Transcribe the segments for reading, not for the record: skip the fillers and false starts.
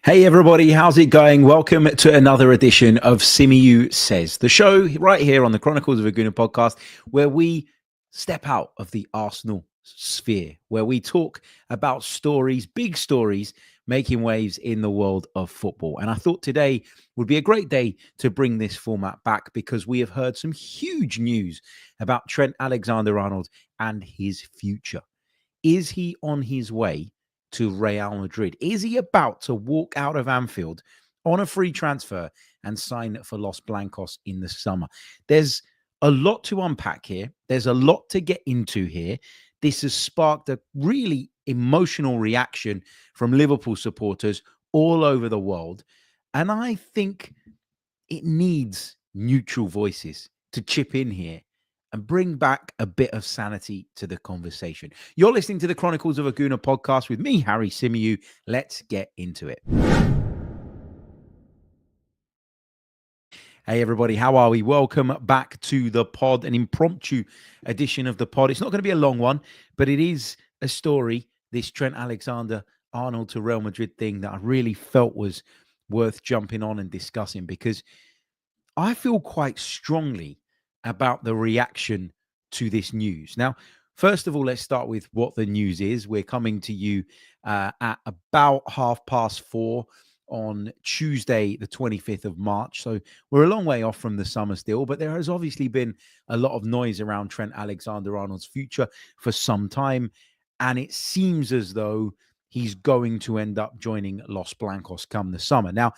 Hey everybody, how's it going? Welcome to another edition of Symeou Says, the show right here on the Chronicles of a Gooner podcast, where we step out of the Arsenal sphere, where we talk about stories, big stories, making waves in the world of football. And I thought today would be a great day to bring this format back because we have heard some huge news about Trent Alexander-Arnold and his future. Is he on his way to Real Madrid? Is he about to walk out of Anfield on a free transfer and sign for Los Blancos in the summer? There's a lot to unpack here. There's a lot to get into here. This has sparked a really emotional reaction from Liverpool supporters all over the world. And I think it needs neutral voices to chip in here and bring back a bit of sanity to the conversation. You're listening to the Chronicles of a Gooner podcast with me, Harry Symeou. Let's get into it. Hey, everybody, how are we? Welcome back to the pod, an impromptu edition of the pod. It's not going to be a long one, but it is a story, this Trent Alexander-Arnold to Real Madrid thing that I really felt was worth jumping on and discussing because I feel quite strongly about the reaction to this news. Now, first of all, let's start with what the news is. We're coming to you at about 4:30 on Tuesday, the 25th of March. So we're a long way off from the summer still, but there has obviously been a lot of noise around Trent Alexander-Arnold's future for some time. And it seems as though he's going to end up joining Los Blancos come the summer. Now,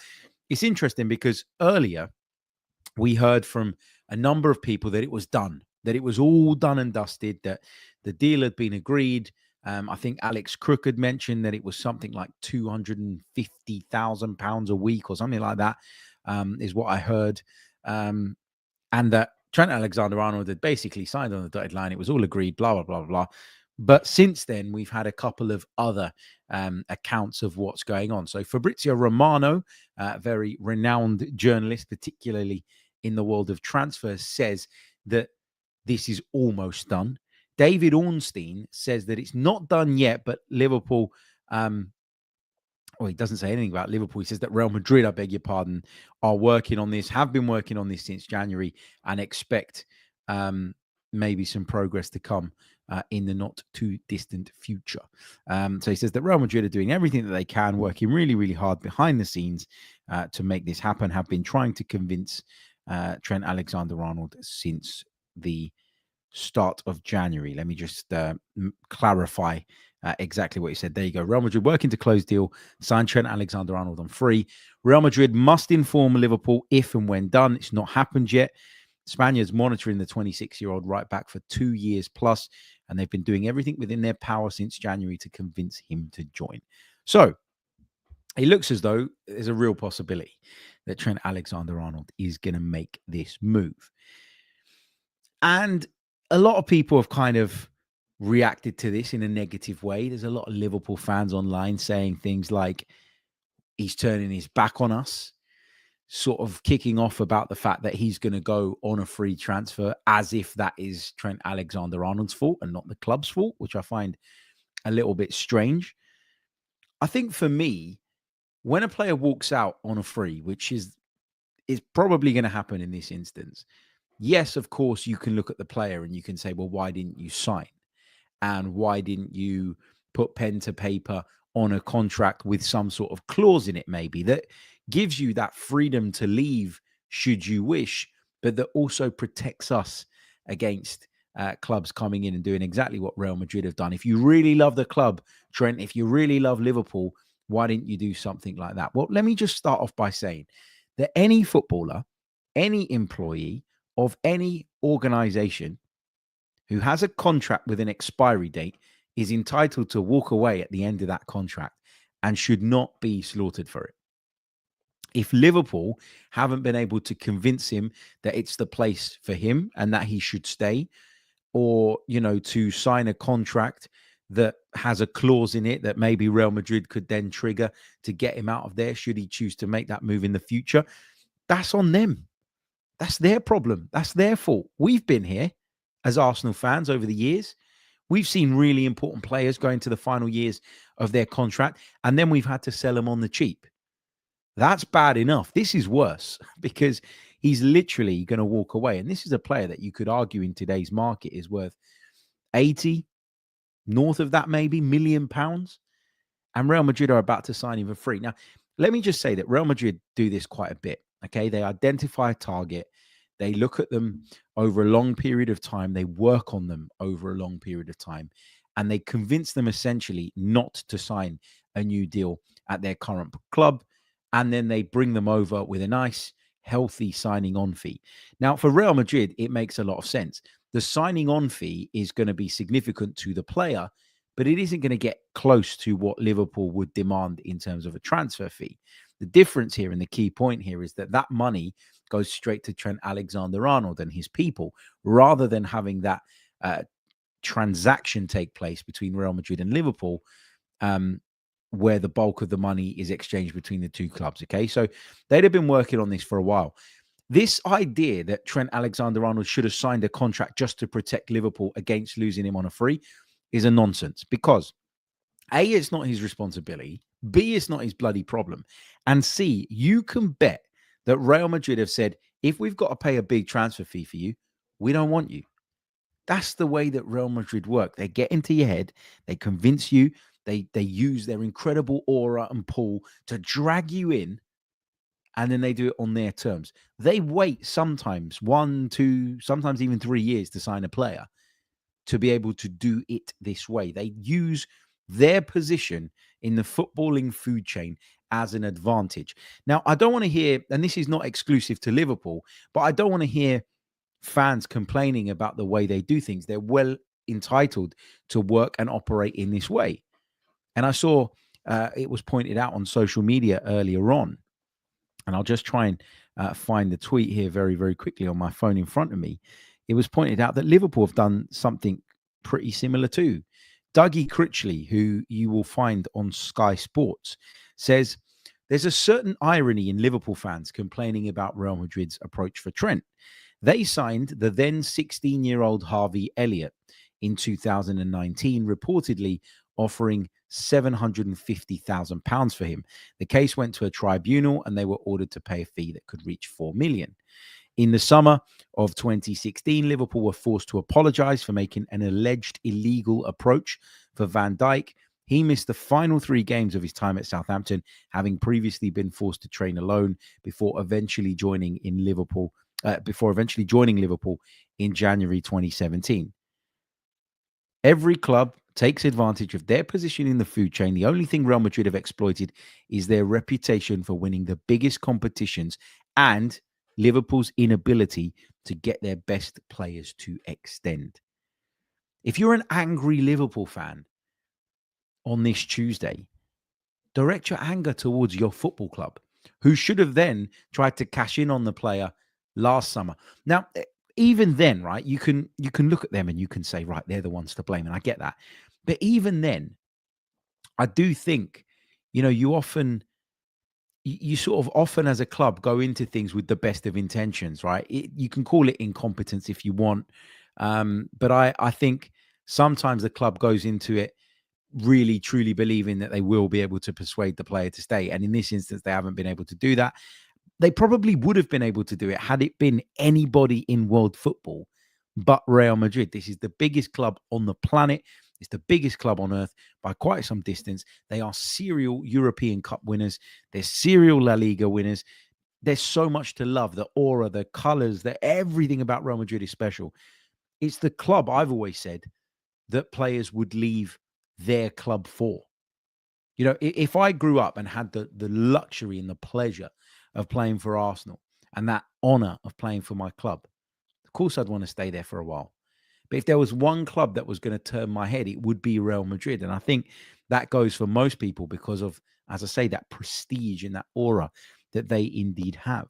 it's interesting because earlier, we heard from a number of people that it was done, that it was all done and dusted, that the deal had been agreed. I think Alex Crook had mentioned that it was something like £250,000 a week or something like that, is what I heard. And that Trent Alexander-Arnold had basically signed on the dotted line. It was all agreed, blah, blah, blah, blah. But since then, we've had a couple of other accounts of what's going on. So Fabrizio Romano, a very renowned journalist, particularly in the world of transfers, says that this is almost done. David Ornstein says that it's not done yet, but Liverpool, he doesn't say anything about Liverpool. He says that Real Madrid, I beg your pardon, are working on this, have been working on this since January, and expect maybe some progress to come in the not too distant future. So he says that Real Madrid are doing everything that they can, working really, really hard behind the scenes to make this happen, have been trying to convince Trent Alexander-Arnold since the start of January. Let me just clarify exactly what he said. There you go. Real Madrid working to close deal, sign Trent Alexander-Arnold on free. Real Madrid must inform Liverpool if and when done. It's not happened yet. Spaniards monitoring the 26-year-old right back for 2 years plus, and they've been doing everything within their power since January to convince him to join. So it looks as though there's a real possibility that Trent Alexander-Arnold is going to make this move. And a lot of people have kind of reacted to this in a negative way. There's a lot of Liverpool fans online saying things like, he's turning his back on us, sort of kicking off about the fact that he's going to go on a free transfer as if that is Trent Alexander-Arnold's fault and not the club's fault, which I find a little bit strange. I think for me, when a player walks out on a free, which is probably going to happen in this instance, yes, of course, you can look at the player and you can say, well, why didn't you sign? And why didn't you put pen to paper on a contract with some sort of clause in it, maybe, that gives you that freedom to leave should you wish, but that also protects us against clubs coming in and doing exactly what Real Madrid have done. If you really love the club, Trent, if you really love Liverpool, why didn't you do something like that? Well, let me just start off by saying that any footballer, any employee of any organization who has a contract with an expiry date is entitled to walk away at the end of that contract and should not be slaughtered for it. If Liverpool haven't been able to convince him that it's the place for him and that he should stay, or, to sign a contract that has a clause in it that maybe Real Madrid could then trigger to get him out of there should he choose to make that move in the future, that's on them. That's their problem. That's their fault. We've been here as Arsenal fans over the years. We've seen really important players go into the final years of their contract, and then we've had to sell them on the cheap. That's bad enough. This is worse because he's literally going to walk away. And this is a player that you could argue in today's market is worth 80, north of that maybe, £1 million. And Real Madrid are about to sign him for free. Now, let me just say that Real Madrid do this quite a bit. Okay. They identify a target, they look at them over a long period of time, they work on them over a long period of time, and they convince them essentially not to sign a new deal at their current club. And then they bring them over with a nice, healthy signing on fee. Now, for Real Madrid, it makes a lot of sense. The signing on fee is going to be significant to the player, but it isn't going to get close to what Liverpool would demand in terms of a transfer fee. The difference here and the key point here is that that money goes straight to Trent Alexander-Arnold and his people, rather than having that transaction take place between Real Madrid and Liverpool, where the bulk of the money is exchanged between the two clubs. Okay, so they'd have been working on this for a while. This idea that Trent Alexander-Arnold should have signed a contract just to protect Liverpool against losing him on a free is a nonsense, because A, it's not his responsibility, B, it's not his bloody problem, and C, you can bet that Real Madrid have said, if we've got to pay a big transfer fee for you, we don't want you. That's the way that Real Madrid work. They get into your head, they convince you, they use their incredible aura and pull to drag you in, and then they do it on their terms. They wait sometimes 1, 2, sometimes even 3 years to sign a player to be able to do it this way. They use their position in the footballing food chain as an advantage. Now, I don't want to hear, and this is not exclusive to Liverpool, but I don't want to hear fans complaining about the way they do things. They're well entitled to work and operate in this way. And I saw it was pointed out on social media earlier on, and I'll just try and find the tweet here very, very quickly on my phone in front of me. It was pointed out that Liverpool have done something pretty similar too. Dougie Critchley, who you will find on Sky Sports, says there's a certain irony in Liverpool fans complaining about Real Madrid's approach for Trent. They signed the then 16-year-old Harvey Elliott in 2019, reportedly offering £750,000 for him. The case went to a tribunal and they were ordered to pay a fee that could reach £4 million. In the summer of 2016, Liverpool were forced to apologise for making an alleged illegal approach for Van Dijk. He missed the final 3 games of his time at Southampton, having previously been forced to train alone before eventually joining Liverpool in January 2017. Every club takes advantage of their position in the food chain. The only thing Real Madrid have exploited is their reputation for winning the biggest competitions and Liverpool's inability to get their best players to extend. If you're an angry Liverpool fan on this Tuesday, direct your anger towards your football club, who should have then tried to cash in on the player last summer. Now, even then, right, you can look at them and you can say, right, they're the ones to blame, and I get that. But even then, I do think, you sort of often as a club go into things with the best of intentions, right? You can call it incompetence if you want. But I think sometimes the club goes into it really, truly believing that they will be able to persuade the player to stay. And in this instance, they haven't been able to do that. They probably would have been able to do it had it been anybody in world football but Real Madrid. This is the biggest club on the planet. It's the biggest club on earth by quite some distance. They are serial European Cup winners. They're serial La Liga winners. There's so much to love. The aura, the colors, everything about Real Madrid is special. It's the club, I've always said, that players would leave their club for. If I grew up and had the luxury and the pleasure of playing for Arsenal and that honor of playing for my club, of course I'd want to stay there for a while. But if there was one club that was going to turn my head, it would be Real Madrid. And I think that goes for most people because of, as I say, that prestige and that aura that they indeed have.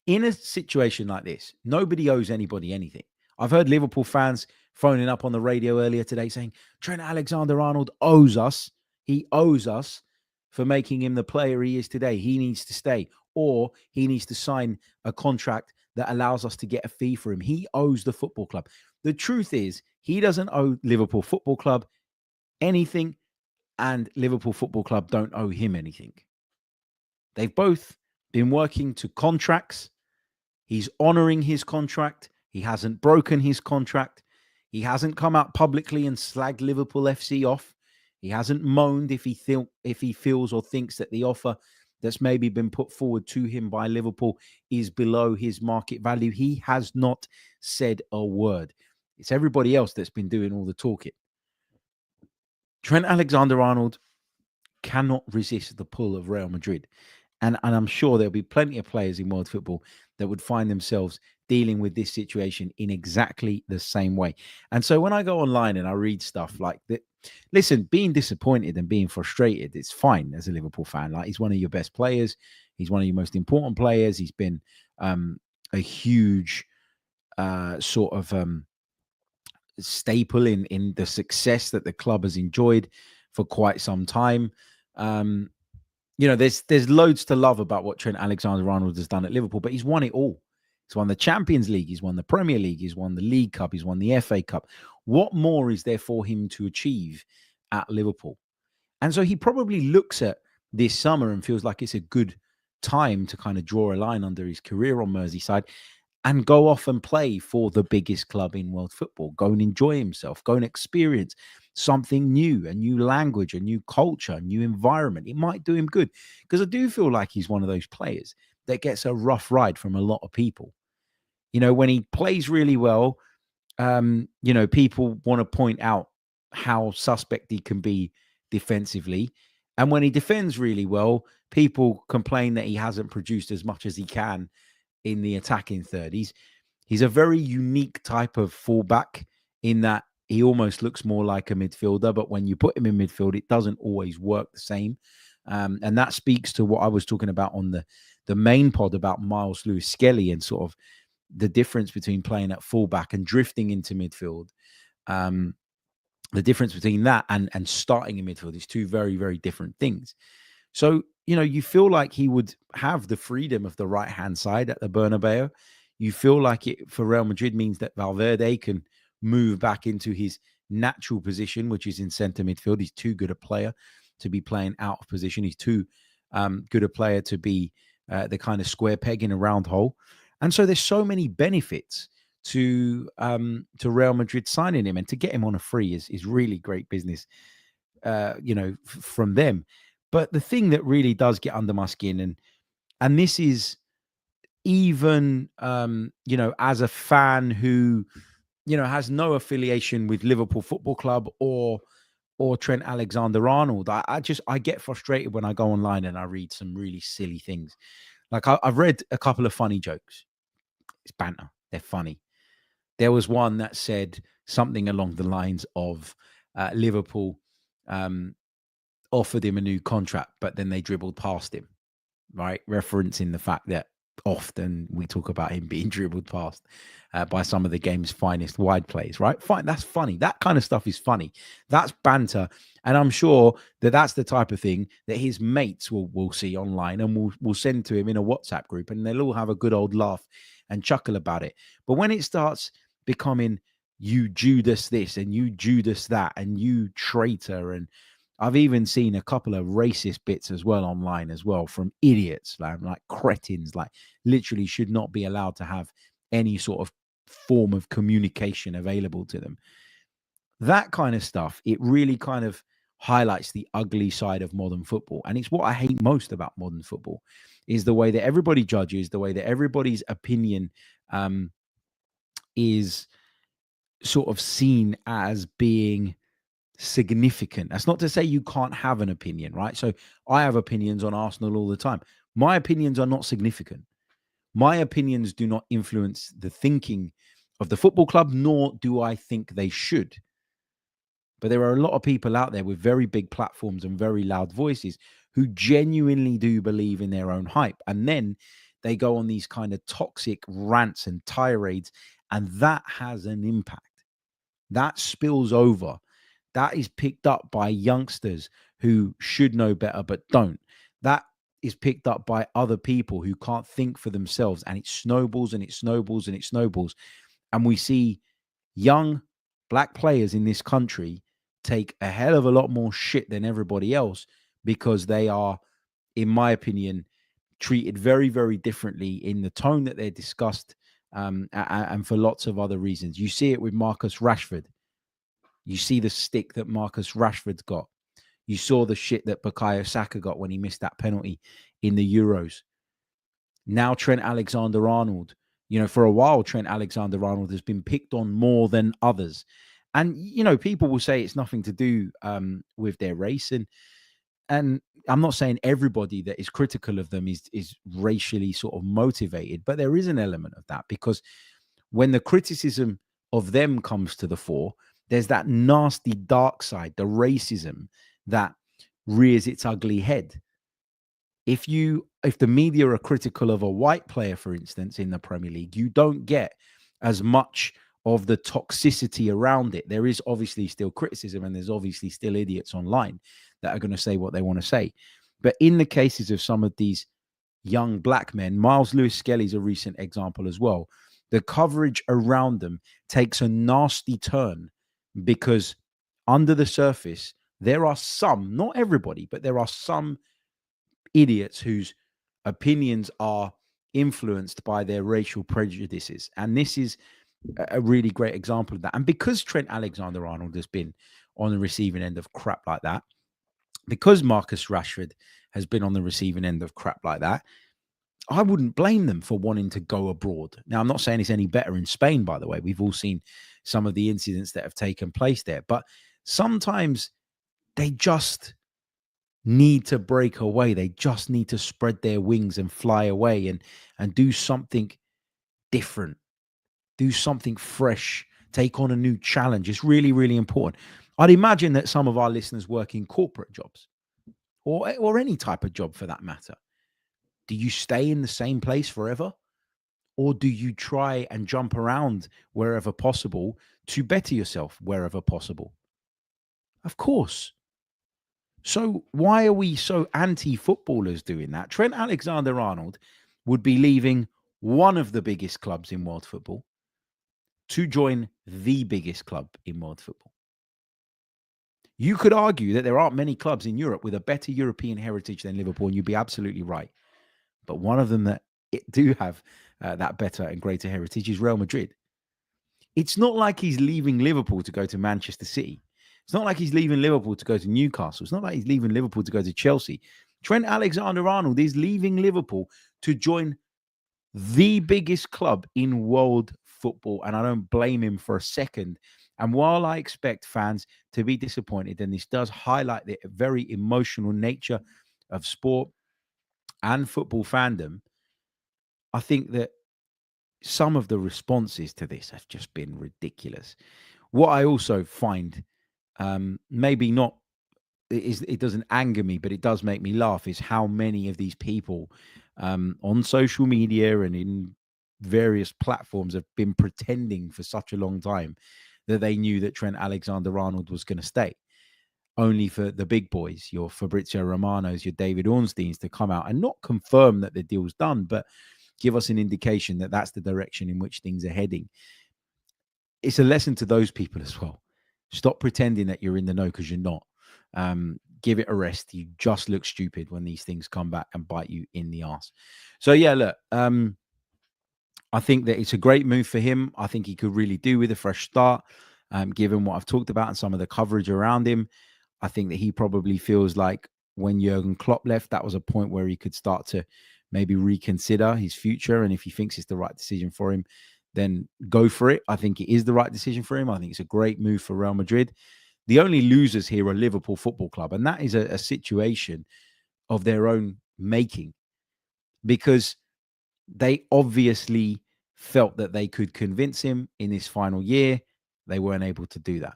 In a situation like this, nobody owes anybody anything. I've heard Liverpool fans phoning up on the radio earlier today saying, Trent Alexander-Arnold owes us. He owes us for making him the player he is today. He needs to stay, or he needs to sign a contract that allows us to get a fee for him. He owes the football club. The truth is, he doesn't owe Liverpool Football Club anything, and Liverpool Football Club don't owe him anything. They've both been working to contracts. He's honoring his contract. He hasn't broken his contract. He hasn't come out publicly and slagged Liverpool FC off. He hasn't moaned if he feels or thinks that the offer that's maybe been put forward to him by Liverpool is below his market value. He has not said a word. It's everybody else that's been doing all the talking. Trent Alexander-Arnold cannot resist the pull of Real Madrid. And I'm sure there'll be plenty of players in world football that would find themselves dealing with this situation in exactly the same way. And so when I go online and I read stuff like that, listen, being disappointed and being frustrated, it's fine as a Liverpool fan. Like, he's one of your best players. He's one of your most important players. He's been a huge sort of staple in the success that the club has enjoyed for quite some time. There's loads to love about what Trent Alexander-Arnold has done at Liverpool, but he's won it all. He's won the Champions League, he's won the Premier League, he's won the League Cup, he's won the FA Cup. What more is there for him to achieve at Liverpool? And so he probably looks at this summer and feels like it's a good time to kind of draw a line under his career on Merseyside and go off and play for the biggest club in world football. Go and enjoy himself, go and experience something new, a new language, a new culture, a new environment. It might do him good, because I do feel like he's one of those players that gets a rough ride from a lot of people. When he plays really well, people want to point out how suspect he can be defensively. And when he defends really well, people complain that he hasn't produced as much as he can in the attacking third. He's a very unique type of fullback in that he almost looks more like a midfielder, but when you put him in midfield, it doesn't always work the same. And that speaks to what I was talking about on the main pod about Miles Lewis-Skelly and sort of the difference between playing at fullback and drifting into midfield. The difference between that and starting in midfield is two very, very different things. So, you feel like he would have the freedom of the right-hand side at the Bernabeu. You feel like it for Real Madrid means that Valverde can move back into his natural position, which is in centre midfield. He's too good a player to be playing out of position. He's too good a player to be the kind of square peg in a round hole. And so there's so many benefits to Real Madrid signing him, and to get him on a free is really great business, from them. But the thing that really does get under my skin, and this is even, as a fan who, has no affiliation with Liverpool Football Club or Trent Alexander-Arnold, I get frustrated when I go online and I read some really silly things. Like I've read a couple of funny jokes. It's banter. They're funny. There was one that said something along the lines of Liverpool offered him a new contract, but then they dribbled past him, right? Referencing the fact that often we talk about him being dribbled past by some of the game's finest wide plays, right? Fine, that's funny. That kind of stuff is funny. That's banter. And I'm sure that that's the type of thing that his mates will see online and will send to him in a WhatsApp group, and they'll all have a good old laugh and chuckle about it. But when it starts becoming you Judas this and you Judas that and you traitor, and I've even seen a couple of racist bits as well online as well from idiots, like cretins, like literally should not be allowed to have any sort of form of communication available to them. That kind of stuff, it really kind of highlights the ugly side of modern football. And it's what I hate most about modern football, is the way that everybody judges, the way that everybody's opinion is sort of seen as being significant. That's not to say you can't have an opinion, right? So I have opinions on Arsenal all the time. My opinions are not significant. My opinions do not influence the thinking of the football club, nor do I think they should. But there are a lot of people out there with very big platforms and very loud voices who genuinely do believe in their own hype. And then they go on these kind of toxic rants and tirades, and that has an impact. That spills over. That is picked up by youngsters who should know better but don't. That is picked up by other people who can't think for themselves, and it snowballs and it snowballs and it snowballs. And we see young black players in this country take a hell of a lot more shit than everybody else because they are, in my opinion, treated very, very differently in the tone that they're discussed, and for lots of other reasons. You see it with Marcus Rashford. You see the stick that Marcus Rashford's got. You saw the shit that Bukayo Saka got when he missed that penalty in the Euros. Now Trent Alexander-Arnold. For a while, Trent Alexander-Arnold has been picked on more than others. And, people will say it's nothing to do with their race. And I'm not saying everybody that is critical of them is racially sort of motivated, but there is an element of that, because when the criticism of them comes to the fore, there's that nasty dark side, the racism that rears its ugly head. If the media are critical of a white player, for instance, in the Premier League, you don't get as much of the toxicity around it. There is obviously still criticism, and there's obviously still idiots online that are going to say what they want to say. But in the cases of some of these young black men, Miles Lewis-Skelly's a recent example as well, the coverage around them takes a nasty turn, because under the surface, there are some, not everybody, but there are some idiots whose opinions are influenced by their racial prejudices. And this is a really great example of that. And because Trent Alexander-Arnold has been on the receiving end of crap like that, because Marcus Rashford has been on the receiving end of crap like that, I wouldn't blame them for wanting to go abroad. Now, I'm not saying it's any better in Spain, by the way. We've all seen some of the incidents that have taken place there. But sometimes they just need to break away. They just need to spread their wings and fly away and do something different, do something fresh, take on a new challenge. It's really, really important. I'd imagine that some of our listeners work in corporate jobs or any type of job for that matter. Do you stay in the same place forever? Or do you try and jump around wherever possible to better yourself wherever possible? Of course. So why are we so anti-footballers doing that? Trent Alexander-Arnold would be leaving one of the biggest clubs in world football to join the biggest club in world football. You could argue that there aren't many clubs in Europe with a better European heritage than Liverpool, and you'd be absolutely right. But one of them that do have that better and greater heritage is Real Madrid. It's not like he's leaving Liverpool to go to Manchester City. It's not like he's leaving Liverpool to go to Newcastle. It's not like he's leaving Liverpool to go to Chelsea. Trent Alexander-Arnold is leaving Liverpool to join the biggest club in world football, and I don't blame him for a second. And while I expect fans to be disappointed, and this does highlight the very emotional nature of sport and football fandom, I think that some of the responses to this have just been ridiculous. What I also find maybe not, it doesn't anger me, but it does make me laugh, is how many of these people on social media and in various platforms have been pretending for such a long time that they knew that Trent Alexander-Arnold was going to stay, only for the big boys, your Fabrizio Romanos, your David Ornsteins, to come out and not confirm that the deal's done, but give us an indication that that's the direction in which things are heading. It's a lesson to those people as well. Stop pretending that you're in the know, because you're not. Give it a rest. You just look stupid when these things come back and bite you in the ass. So yeah, look, I think that it's a great move for him. I think he could really do with a fresh start, given what I've talked about and some of the coverage around him. I think that he probably feels like when Jurgen Klopp left, that was a point where he could start to maybe reconsider his future. And if he thinks it's the right decision for him, then go for it. I think it is the right decision for him. I think it's a great move for Real Madrid. The only losers here are Liverpool Football Club, and that is a situation of their own making, because they obviously felt that they could convince him in his final year. They weren't able to do that.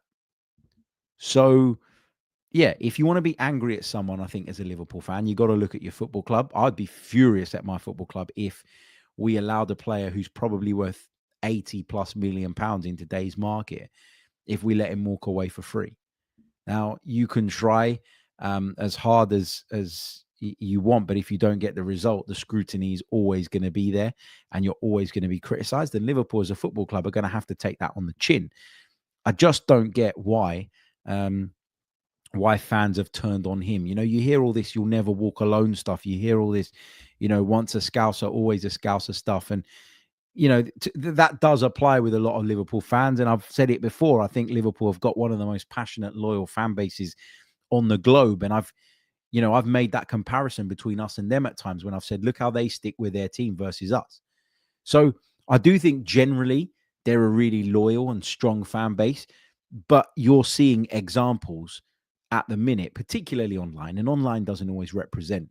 So, yeah, if you want to be angry at someone, I think as a Liverpool fan, you got to look at your football club. I'd be furious at my football club if we allowed a player who's probably worth 80 plus million pounds in today's market, if we let him walk away for free. Now, you can try as hard as you want, but if you don't get the result, the scrutiny is always going to be there and you're always going to be criticized. And Liverpool as a football club are going to have to take that on the chin. I just don't get why why fans have turned on him. You hear all this "you'll never walk alone" stuff. You hear all this, once a Scouser, always a Scouser stuff. And, that does apply with a lot of Liverpool fans. And I've said it before, I think Liverpool have got one of the most passionate, loyal fan bases on the globe. And I've made that comparison between us and them at times when I've said, look how they stick with their team versus us. So I do think generally they're a really loyal and strong fan base, but you're seeing examples at the minute, particularly online, and online doesn't always represent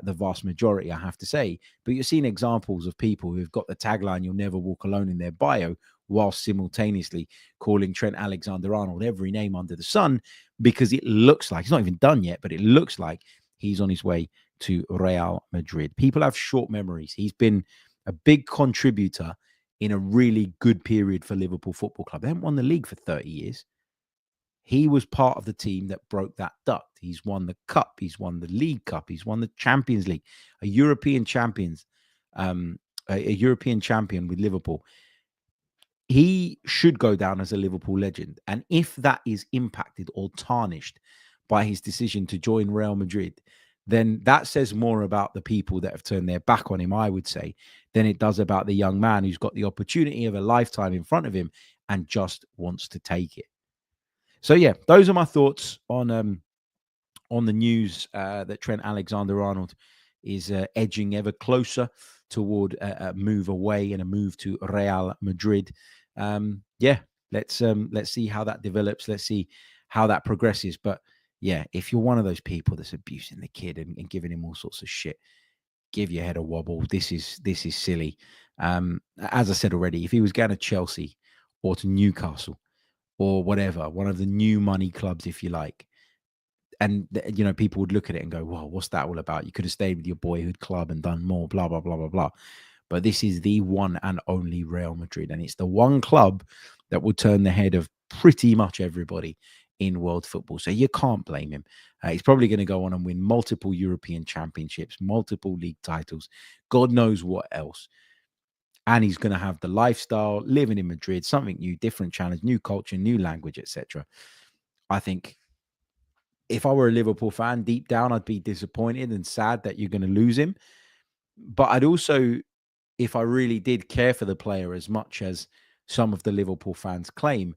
the vast majority, I have to say, but you're seeing examples of people who've got the tagline "you'll never walk alone" in their bio, while simultaneously calling Trent Alexander-Arnold every name under the sun, because it looks like, it's not even done yet, but it looks like he's on his way to Real Madrid. People have short memories. He's been a big contributor in a really good period for Liverpool Football Club. They haven't won the league for 30 years. He was part of the team that broke that duct. He's won the cup. He's won the League Cup. He's won the Champions League, a European champions, a European champion with Liverpool. He should go down as a Liverpool legend. And if that is impacted or tarnished by his decision to join Real Madrid, then that says more about the people that have turned their back on him, I would say, than it does about the young man who's got the opportunity of a lifetime in front of him and just wants to take it. So yeah, those are my thoughts on the news that Trent Alexander-Arnold is edging ever closer toward a move away and a move to Real Madrid. Yeah, let's see how that develops. Let's see how that progresses. But yeah, if you're one of those people that's abusing the kid and giving him all sorts of shit, give your head a wobble. This is silly. As I said already, if he was going to Chelsea or to Newcastle or whatever, one of the new money clubs, if you like, and people would look at it and go, "Well, what's that all about? You could have stayed with your boyhood club and done more, blah blah blah blah blah." But this is the one and only Real Madrid, and it's the one club that will turn the head of pretty much everybody in world football. So you can't blame him. He's probably going to go on and win multiple European championships, multiple league titles, God knows what else. And he's going to have the lifestyle, living in Madrid, something new, different challenge, new culture, new language, etc. I think if I were a Liverpool fan, deep down, I'd be disappointed and sad that you're going to lose him. But I'd also, if I really did care for the player as much as some of the Liverpool fans claim,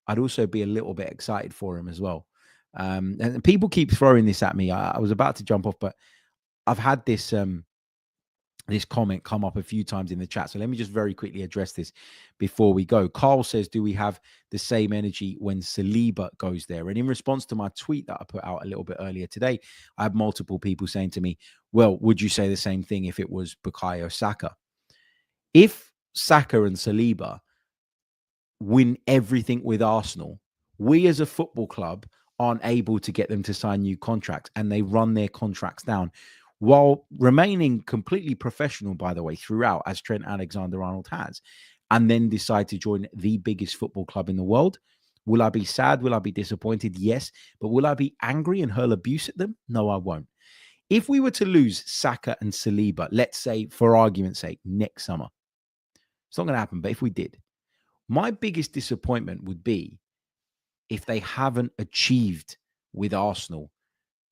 I'd also be a little bit excited for him as well. And people keep throwing this at me. I was about to jump off, but I've had this this comment come up a few times in the chat. So let me just very quickly address this before we go. Carl says, do we have the same energy when Saliba goes there? And in response to my tweet that I put out a little bit earlier today, I had multiple people saying to me, well, would you say the same thing if it was Bukayo Saka? If Saka and Saliba win everything with Arsenal, we as a football club aren't able to get them to sign new contracts, and they run their contracts down while remaining completely professional, by the way, throughout, as Trent Alexander-Arnold has, and then decide to join the biggest football club in the world. Will I be sad? Will I be disappointed? Yes. But will I be angry and hurl abuse at them? No, I won't. If we were to lose Saka and Saliba, let's say, for argument's sake, next summer, it's not going to happen, but if we did, my biggest disappointment would be if they haven't achieved with Arsenal.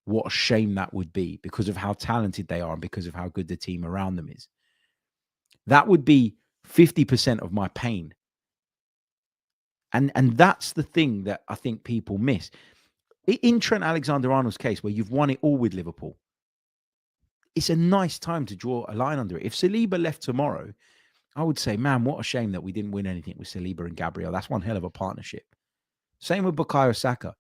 What a shame that would be, because of how talented they are and because of how good the team around them is. That would be 50% of my pain. And that's the thing that I think people miss. In Trent Alexander-Arnold's case, where you've won it all with Liverpool, it's a nice time to draw a line under it. If Saliba left tomorrow, I would say, man, what a shame that we didn't win anything with Saliba and Gabriel. That's one hell of a partnership. Same with Bukayo Saka.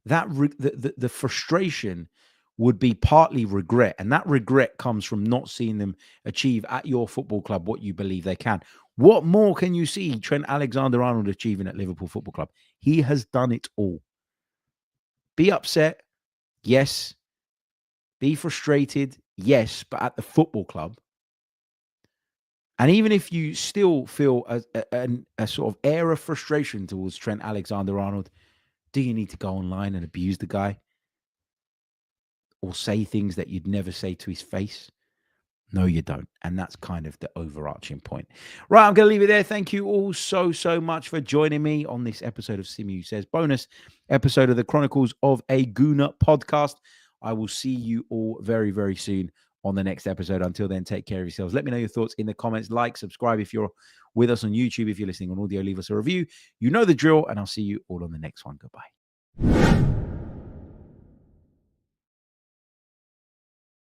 The frustration would be partly regret, and that regret comes from not seeing them achieve at your football club what you believe they can. What more can you see Trent Alexander-Arnold achieving at Liverpool Football Club? He has done it all. Be upset, yes. Be frustrated, yes, but at the football club. And even if you still feel a sort of air of frustration towards Trent Alexander-Arnold, do you need to go online and abuse the guy? Or say things that you'd never say to his face? No, you don't. And that's kind of the overarching point. Right, I'm going to leave it there. Thank you all so much for joining me on this episode of Symeou Says, bonus episode of the Chronicles of a Gooner podcast. I will see you all very soon on the next episode. Until then, take care of yourselves. Let me know your thoughts in the comments. Like, subscribe if you're with us on YouTube. If you're listening on audio, leave us a review. You know the drill, and I'll see you all on the next one. Goodbye.